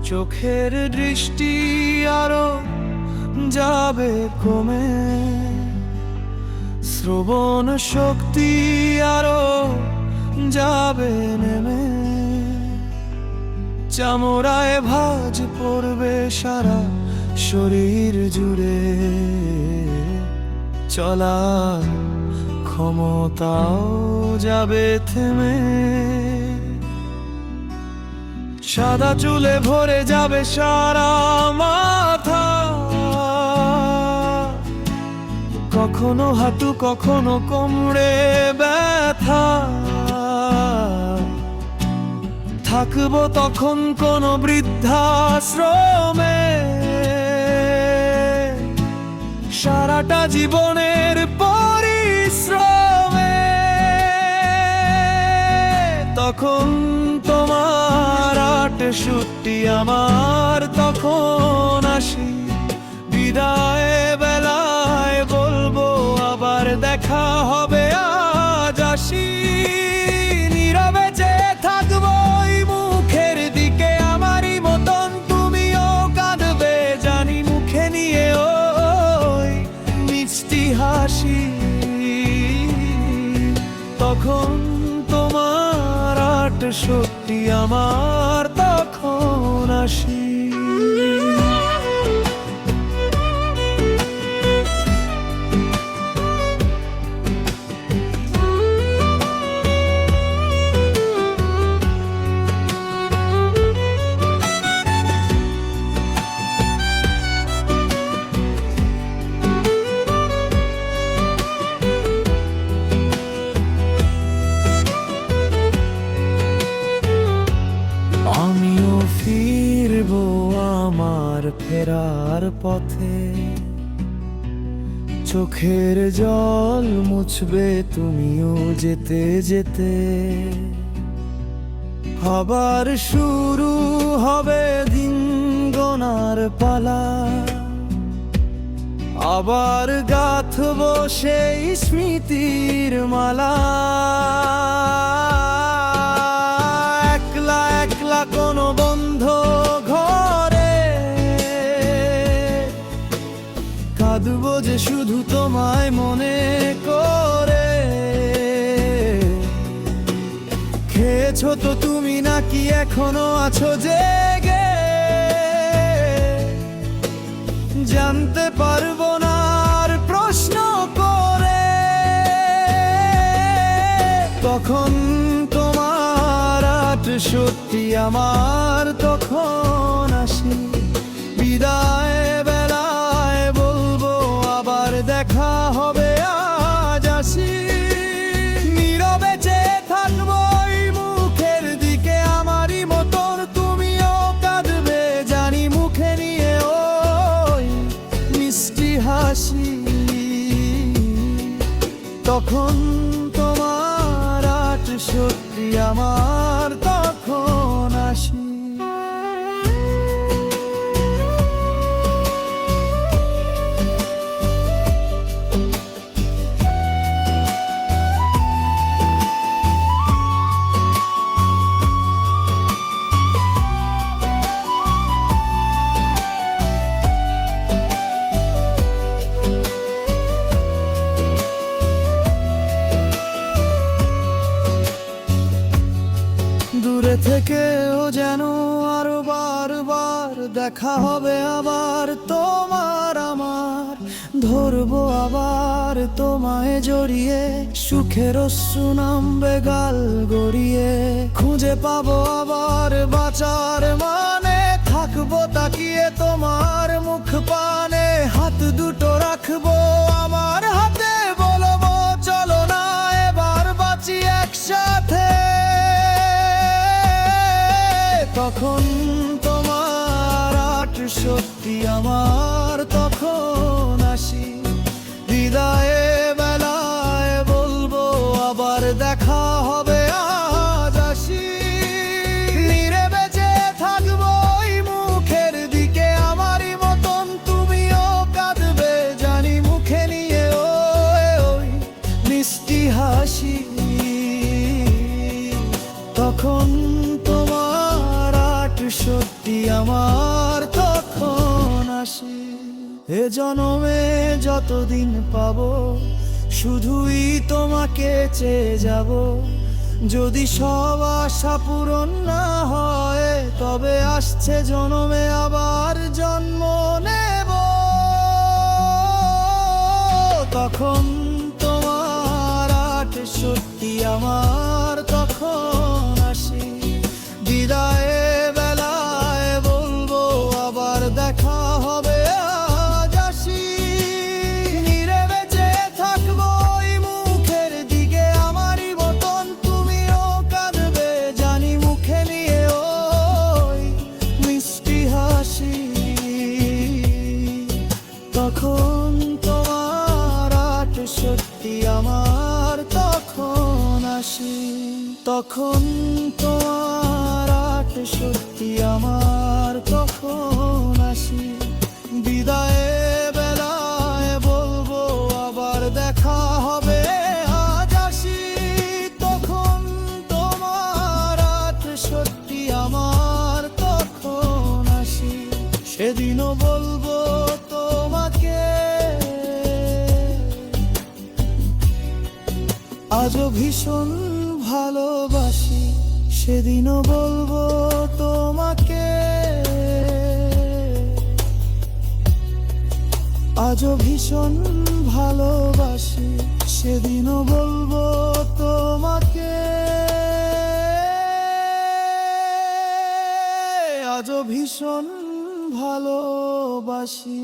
চোখের দৃষ্টি আরো যাবে কমে, শ্রবণ শক্তি আরো যাবে নেমে, চামড়ায় ভাঁজ পড়বে সারা শরীর জুড়ে, চলার ক্ষমতাও যাবে থেমে। সাদা চুলে ভরে যাবে সারা মাথা, কখনো হাঁটু কখনো কোমরে ব্যথা, থাকবো তখন কোনো বৃদ্ধাশ্রমে, সারাটা জীবনের পরিশ্রমে। তখন তোমার ৬৮, আমার তখন ৮০, বিদায় বেলায় বলবো আবার দেখা হবে, আজ আসি। নীরবে চেয়ে থাকবো ওই মুখের দিকে, আমারই মতন তুমিও কাঁদবে জানি, মুখে নিয়ে ওই মিষ্টি হাসি। তখন তোমার ৬৮, আমার তখন ৮০। আমিও ফিরবো আমার ফেরার পথে, চোখের জল মুছবে তুমিও যেতে যেতে, আবার শুরু হবে দিন গোনার পালা, আবার গাঁথবো সেই স্মৃতির মালা। একলা একলা কোনো বন্ধ ঘরে কাঁদবো যে শুধু তোমায় মনে করে। খেয়েছো তো তুমি নাকি এখনো আছো জেগে, জানতে পারবো না আর প্রশ্ন করে। তখন তোমার ৬৮, আমার তখন ৮০, বিদায় বেলায় বলবো আবার দেখা হবে, আজ আসি। নীরবে চেয়ে থাকবো ওই মুখের দিকে, আমারই মতন তুমিও কাঁদবে জানি, মুখে নিয়ে ওই মিষ্টি হাসি। তখন তোমার ৬৮, আমার তখন ৮০। দূরে থেকেও যেন আরো বারবার দেখা হবে আবার তোমার আমার, ধরবো আবার তোমায় জড়িয়ে, সুখের অশ্রু নামবে গাল গড়িয়ে, খুঁজে পাবো আবার বাঁচার মানে, থাকবো তাকিয়ে তোমার মুখ পানে, হাত দুটো রাখবো আমার হাতে, বলবো চলো না এবার বাঁচি একসাথে। তখন তোমার ৬৮, আমার তখন ৮০, বিদায়ে বেলায় বলবো আবার দেখা হবে, আজ আসি। নীরবে চেয়ে থাকবো ওই মুখের দিকে, আমারই মতন তুমিও এ জনমে যতদিন পাবো শুধুই তোমাকে চেয়ে যাব। যদি সব আশা পূরণ না হয় তবে আসছে জনমে আবার জন্ম নেব। তখন তোমার 68 আমার তখন আসি। বিদায়ে বেলায় বলবো আবার দেখা হবে আজ আসি। নীরে বেঁচে থাকবো এই মুখের দিকে আমারই মতন তুমিও কাঁদবে জানি মুখে নিয়ে ওই মিষ্টি হাসি। তখন তোমার 68 আমার তখন আসি। তখন তোমার 68 আমার তখন আসি। বিদায়ে বেলায় বলবো আবার দেখা হবে আজ আসি। তখন তোমার 68 আমার তখন আসি। সেদিনও বলবো তোমাকে আজও ভীষণ ভালোবাসি। সেদিনও বলবো তোমাকে আজও ভীষণ ভালোবাসি। সেদিনও বলবো তোমাকে আজও ভীষণ ভালোবাসি।